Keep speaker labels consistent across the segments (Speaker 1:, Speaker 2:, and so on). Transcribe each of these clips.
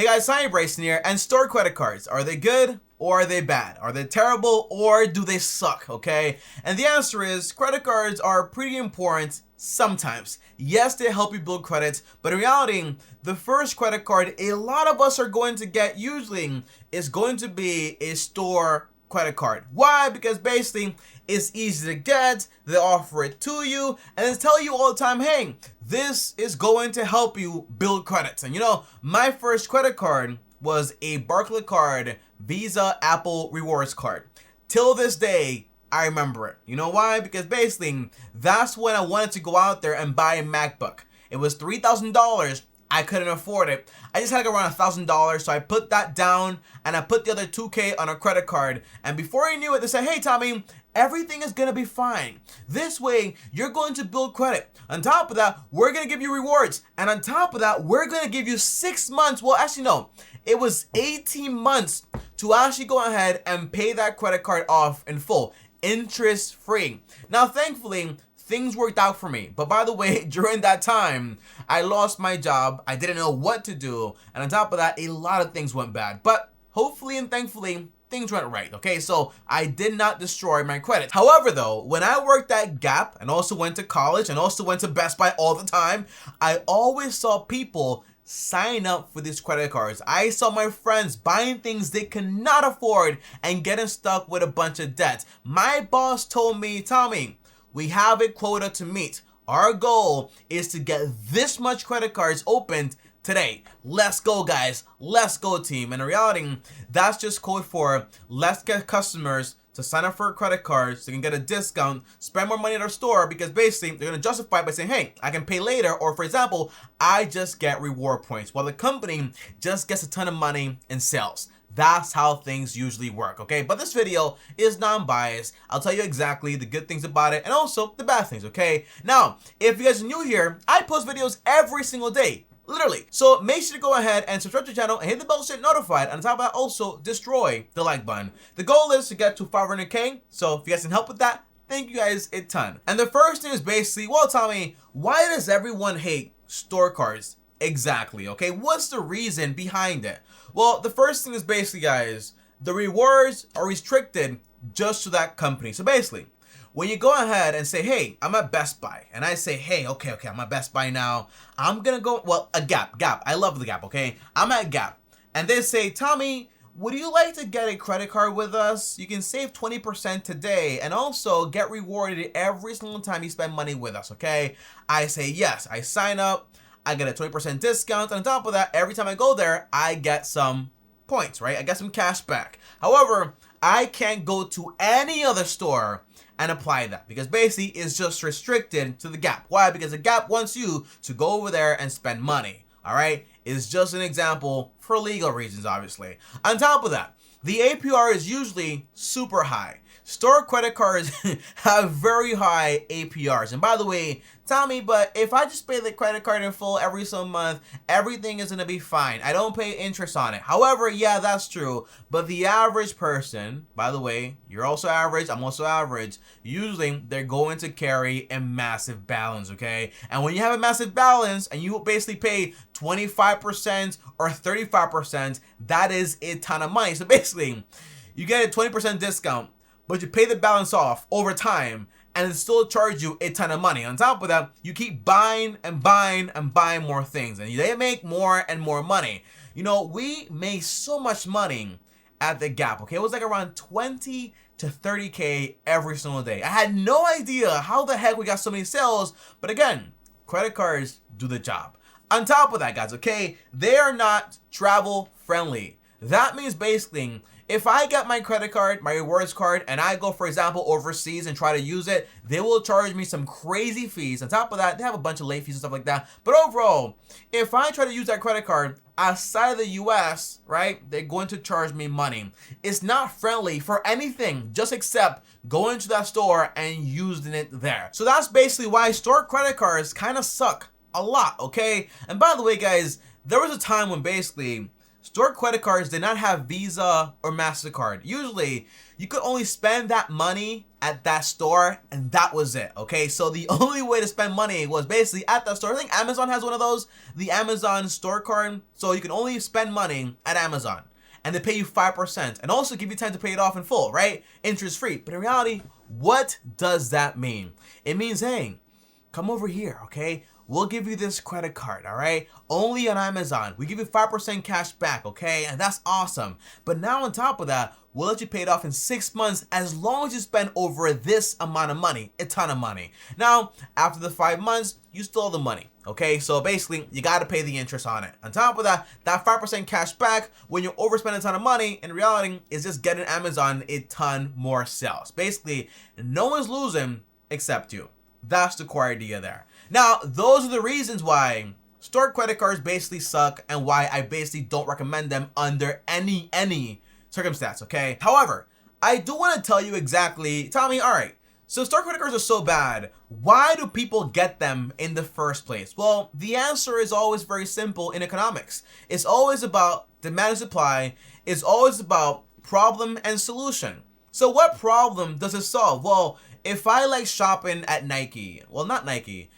Speaker 1: Hey guys, TommyBryson here, and store credit cards, are they good or are they bad? Are they terrible or do they suck, okay? And the answer is, credit cards are pretty important sometimes. Yes, they help you build credit, but in reality, the first credit card a lot of us are going to get usually is going to be a store credit card. Why? Because basically it's easy to get, they offer it to you, and they tell you all the time, hey, this is going to help you build credits. And you know, my first credit card was a Barclays card, Visa Apple Rewards card. Till this day, I remember it. You know why? Because basically, that's when I wanted to go out there and buy a MacBook. It was $3,000. I couldn't afford it. I just had like around $1,000, so I put that down and I put the other $2K on a credit card. And before I knew it, they said, hey Tommy, everything is gonna be fine. This way, you're going to build credit. On top of that, we're gonna give you rewards. And on top of that, we're gonna give you 6 months. Well, actually no, it was 18 months to actually go ahead and pay that credit card off in full, interest free. Now, thankfully, things worked out for me. But by the way, during that time, I lost my job. I didn't know what to do. And on top of that, a lot of things went bad. But hopefully and thankfully, things went right, okay? So I did not destroy my credit. However, though, when I worked at Gap and also went to college and also went to Best Buy all the time, I always saw people sign up for these credit cards. I saw my friends buying things they cannot afford and getting stuck with a bunch of debt. My boss told me, Tommy, we have a quota to meet. Our goal is to get this much credit cards opened today. Let's go, guys. Let's go, team. And in reality, that's just code for let's get customers to sign up for a credit card so they can get a discount, spend more money at our store, because basically they're going to justify it by saying, hey, I can pay later, or for example, I just get reward points while the company just gets a ton of money in sales. That's how things usually work, okay? But this video is non-biased. I'll tell you exactly the good things about it and also the bad things, okay? Now, if you guys are new here, I post videos every single day. Literally. So make sure to go ahead and subscribe to the channel and hit the bell to get notified. And on top of that, also destroy the like button. The goal is to get to 500K. So if you guys can help with that, thank you guys a ton. And the first thing is basically, well, Tommy, why does everyone hate store cards? Exactly, okay? What's the reason behind it? Well, the first thing is basically, guys, the rewards are restricted just to that company. So basically, when you go ahead and say, hey, I'm at Best Buy, and I say, hey, okay, I'm at Best Buy now, I'm gonna go, well, a Gap, I love the Gap, okay? I'm at Gap, and they say, Tommy, would you like to get a credit card with us? You can save 20% today and also get rewarded every single time you spend money with us, okay? I say yes, I sign up, I get a 20% discount, and on top of that, every time I go there, I get some points, right? I get some cash back. However, I can't go to any other store and apply that because basically it's just restricted to the Gap. Why? Because the Gap wants you to go over there and spend money, all right? It's just an example for legal reasons, obviously. On top of that, the APR is usually super high. Store credit cards have very high APRs. And by the way, Tommy, but if I just pay the credit card in full every single month, everything is going to be fine. I don't pay interest on it. However, yeah, that's true. But the average person, by the way, you're also average, I'm also average, usually they're going to carry a massive balance, okay? And when you have a massive balance and you basically pay 25% or 35%, that is a ton of money. So basically, you get a 20% discount, but you pay the balance off over time and it still charge you a ton of money. On top of that, you keep buying and buying and buying more things and they make more and more money. You know, we made so much money at the Gap, okay? It was like around 20 to 30K every single day. I had no idea how the heck we got so many sales, but again, credit cards do the job. On top of that, guys, okay, they are not travel friendly. That means basically, if I get my credit card, my rewards card, and I go, for example, overseas and try to use it, they will charge me some crazy fees. On top of that, they have a bunch of late fees and stuff like that. But overall, if I try to use that credit card outside of the US, right, they're going to charge me money. It's not friendly for anything, just except going to that store and using it there. So that's basically why store credit cards kind of suck a lot, okay? And by the way, guys, there was a time when basically store credit cards did not have Visa or MasterCard. Usually, you could only spend that money at that store, and that was it, okay? So the only way to spend money was basically at that store. I think Amazon has one of those, the Amazon store card, so you can only spend money at Amazon, and they pay you 5%, and also give you time to pay it off in full, right? Interest free. But in reality, what does that mean? It means, hey, come over here, okay? We'll give you this credit card, all right? Only on Amazon. We give you 5% cash back, okay? And that's awesome. But now on top of that, we'll let you pay it off in 6 months as long as you spend over this amount of money, a ton of money. Now, after the 5 months, you still owe the money, okay? So basically, you gotta pay the interest on it. On top of that, that 5% cash back when you overspend a ton of money, in reality, is just getting Amazon a ton more sales. Basically, no one's losing except you. That's the core idea there. Now, those are the reasons why store credit cards basically suck and why I basically don't recommend them under any circumstance, okay? However, I do want to tell you exactly, Tommy, all right, so store credit cards are so bad. Why do people get them in the first place? Well, the answer is always very simple in economics. It's always about demand and supply. It's always about problem and solution. So what problem does it solve? Well, if I like shopping at Nike, well, not Nike,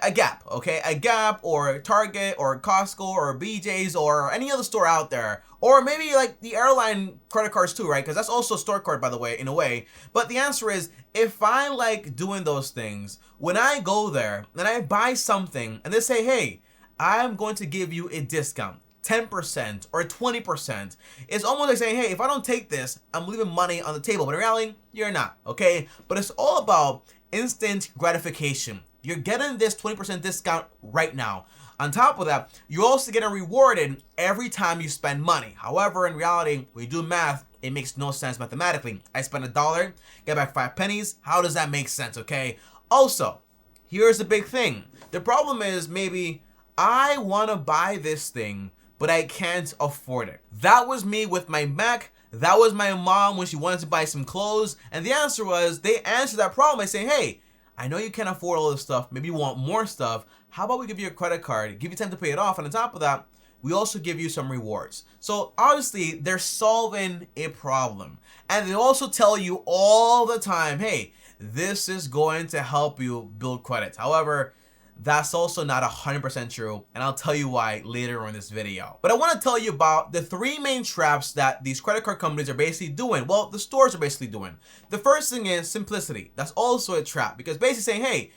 Speaker 1: a Gap, okay? A Gap or Target or Costco or BJ's or any other store out there. Or maybe like the airline credit cards too, right? Because that's also a store card, by the way, in a way. But the answer is, if I like doing those things, when I go there and I buy something and they say, hey, I'm going to give you a discount, 10% or 20%. It's almost like saying, hey, if I don't take this, I'm leaving money on the table. But in reality, you're not, okay? But it's all about instant gratification. You're getting this 20% discount right now. On top of that, you're also getting rewarded every time you spend money. However, in reality, when you do math, it makes no sense mathematically. I spend $1, get back 5 pennies. How does that make sense, okay? Also, here's the big thing. The problem is maybe I want to buy this thing, but I can't afford it. That was me with my Mac. That was my mom when she wanted to buy some clothes. And the answer was, they answered that problem by saying, hey, I know you can't afford all this stuff. Maybe you want more stuff. How about we give you a credit card, give you time to pay it off, and on top of that, we also give you some rewards. So obviously, they're solving a problem. And they also tell you all the time, hey, this is going to help you build credit. However, that's also not 100% true, and I'll tell you why later in this video. But I want to tell you about the 3 main traps that these credit card companies are basically doing. Well, the stores are basically doing. The first thing is simplicity. That's also a trap, because basically saying, hey,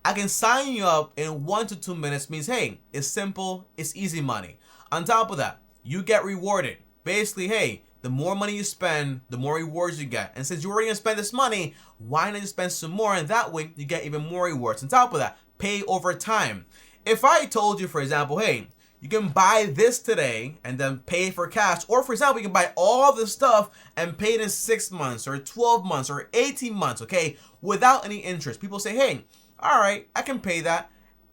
Speaker 1: I can sign you up in 1 to 2 minutes means, hey, it's simple, it's easy money. On top of that, you get rewarded. Basically, hey, the more money you spend, the more rewards you get. And since you're already gonna spend this money, why not just spend some more? And that way, you get even more rewards. On top of that, pay over time. If I told you, for example, hey, you can buy this today and then pay for cash, or for example, you can buy all this stuff and pay it in 6 months or 12 months or 18 months, okay, without any interest. People say, hey, all right, I can pay that.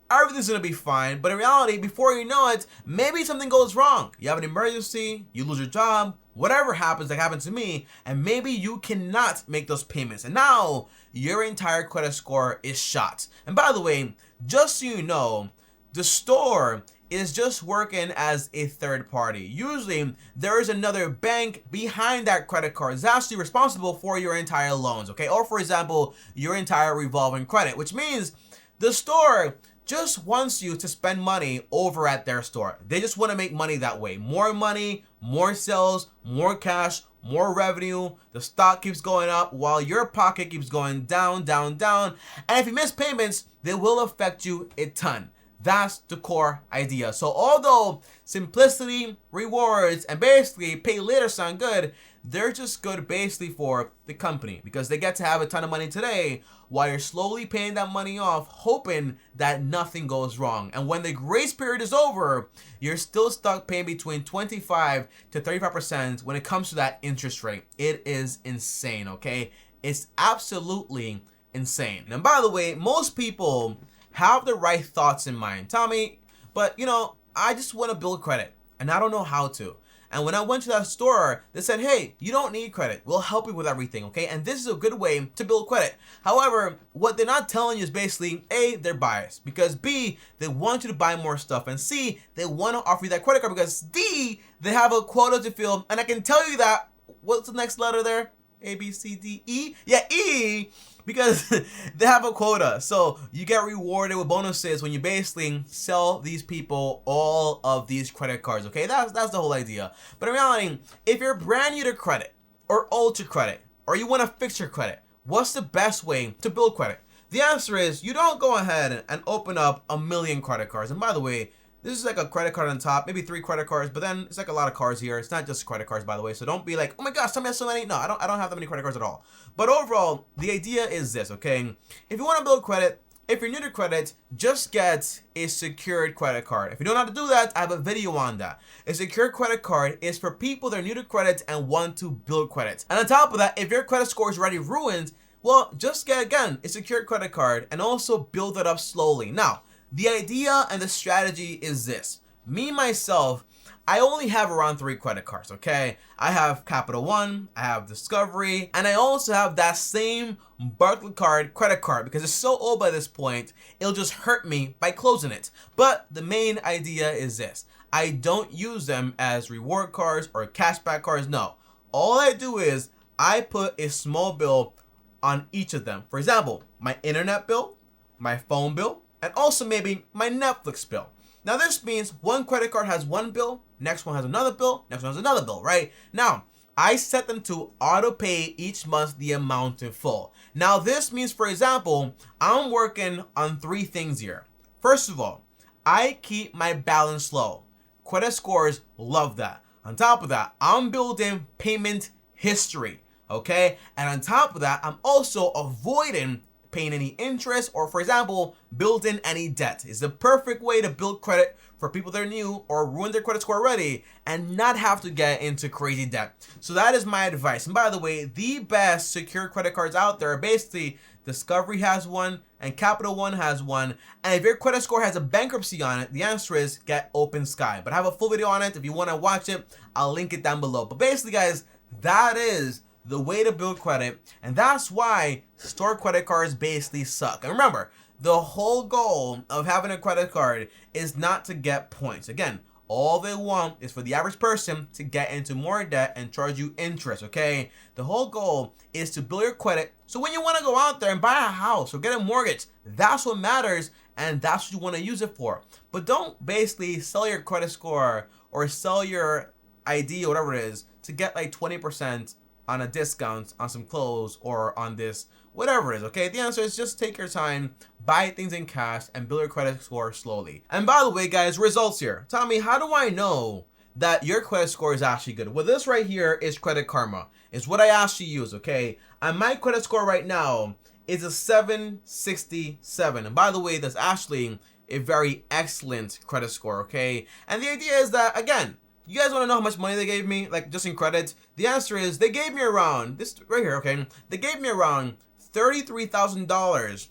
Speaker 1: Everything's gonna be fine. But in reality, before you know it, maybe something goes wrong. You have an emergency, you lose your job, whatever happens, like happened to me, and maybe you cannot make those payments. And now your entire credit score is shot. And by the way, just so you know, the store is just working as a third party. Usually, there is another bank behind that credit card that's actually responsible for your entire loans, okay? Or for example, your entire revolving credit, which means the store just wants you to spend money over at their store. They just want to make money that way. More money, more sales, more cash, more revenue. The stock keeps going up while your pocket keeps going down, down, down. And if you miss payments, they will affect you a ton. That's the core idea. So although simplicity, rewards, and basically pay later sound good, they're just good basically for the company because they get to have a ton of money today while you're slowly paying that money off, hoping that nothing goes wrong. And when the grace period is over, you're still stuck paying between 25 to 35% when it comes to that interest rate. It is insane, okay? It's absolutely insane. And by the way, most people have the right thoughts in mind, Tommy, but you know, I just want to build credit and I don't know how to. And when I went to that store, they said, hey, you don't need credit. We'll help you with everything, okay? And this is a good way to build credit. However, what they're not telling you is basically, A, they're biased. Because B, they want you to buy more stuff. And C, they want to offer you that credit card. Because D, they have a quota to fill. And I can tell you that, what's the next letter there? A, B, C, D, E? Yeah, E! Because they have a quota. So you get rewarded with bonuses when you basically sell these people all of these credit cards, okay? That's the whole idea. But in reality, if you're brand new to credit, or old to credit, or you want to fix your credit, what's the best way to build credit? The answer is you don't go ahead and open up a million credit cards. And by the way, this is like a credit card on top, maybe 3 credit cards, but then it's like a lot of cards here. It's not just credit cards, by the way. So don't be like, oh my gosh, Tommy has so many. No, I don't have that many credit cards at all. But overall, the idea is this, okay? If you want to build credit, if you're new to credit, just get a secured credit card. If you don't know how to do that, I have a video on that. A secured credit card is for people that are new to credit and want to build credit. And on top of that, if your credit score is already ruined, well, just get, again, a secured credit card and also build it up slowly. Now, the idea and the strategy is this. Me, myself, I only have around 3 credit cards, okay? I have Capital One, I have Discovery, and I also have that same Barclays card credit card because it's so old by this point, it'll just hurt me by closing it. But the main idea is this. I don't use them as reward cards or cashback cards, no. All I do is I put a small bill on each of them. For example, my internet bill, my phone bill, and also maybe my Netflix bill. Now this means one credit card has one bill, next one has another bill, next one has another bill, right? Now, I set them to auto pay each month the amount in full. Now this means, for example, I'm working on 3 things here. First of all, I keep my balance low. Credit scores love that. On top of that, I'm building payment history, okay? And on top of that, I'm also avoiding paying any interest or, for example, building any debt. It's the perfect way to build credit for people that are new or ruin their credit score already and not have to get into crazy debt. So that is my advice. And by the way, the best secure credit cards out there are basically Discovery has one and Capital One has one. And if your credit score has a bankruptcy on it, the answer is get Open Sky. But I have a full video on it. If you want to watch it, I'll link it down below. But basically, guys, that is the way to build credit, and that's why store credit cards basically suck. And remember, the whole goal of having a credit card is not to get points. Again, all they want is for the average person to get into more debt and charge you interest, okay? The whole goal is to build your credit, so when you want to go out there and buy a house or get a mortgage, that's what matters, and that's what you want to use it for. But don't basically sell your credit score or sell your ID or whatever it is to get like 20% on a discount on some clothes or on this, whatever it is, okay? The answer is just take your time, buy things in cash, and build your credit score slowly. And by the way, guys, results here. Tommy, how do I know that your credit score is actually good? Well, this right here is Credit Karma. It's what I actually use, okay? And my credit score right now is a 767. And by the way, that's actually a very excellent credit score, okay? And the idea is that, again, you guys want to know how much money they gave me, like just in credit? The answer is they gave me around, this right here, okay? They gave me around $33,000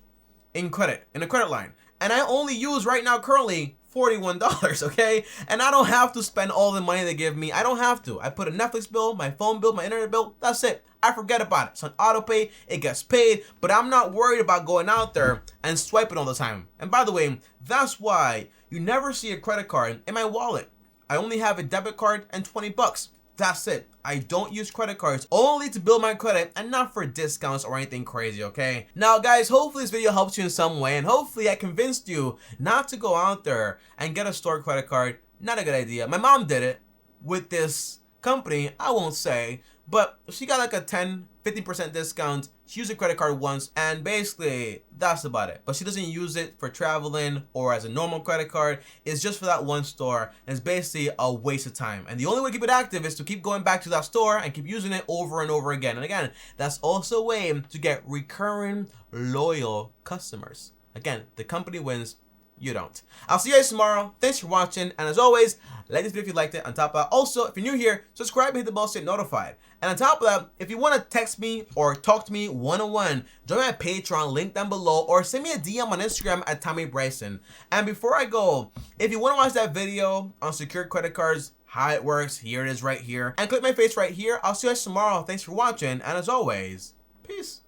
Speaker 1: in credit, in a credit line. And I only use right now currently $41, okay? And I don't have to spend all the money they give me. I don't have to. I put a Netflix bill, my phone bill, my internet bill, that's it. I forget about it. It's on auto pay, it gets paid, but I'm not worried about going out there and swiping all the time. And by the way, that's why you never see a credit card in my wallet. I only have a debit card and 20 bucks. That's it. I don't use credit cards, only to build my credit and not for discounts or anything crazy, okay? Now, guys, hopefully this video helps you in some way, and hopefully I convinced you not to go out there and get a store credit card. Not a good idea. My mom did it with this company, I won't say, but she got like a 10-15% discount. She used a credit card once, and basically that's about it. But she doesn't use it for traveling or as a normal credit card. It's just for that one store, and it's basically a waste of time. And the only way to keep it active is to keep going back to that store and keep using it over and over again. And again, that's also a way to get recurring loyal customers. Again, the company wins, you don't. I'll see you guys tomorrow. Thanks for watching, and as always, like this video if you liked it. On top of that, also, if you're new here, subscribe and hit the bell so you're notified. And on top of that, if you want to text me or talk to me one-on-one, join my Patreon, link down below, or send me a DM on Instagram at TommyBryson. And before I go, if you want to watch that video on secured credit cards, how it works, here it is right here, and click my face right here. I'll see you guys tomorrow. Thanks for watching, and as always, peace.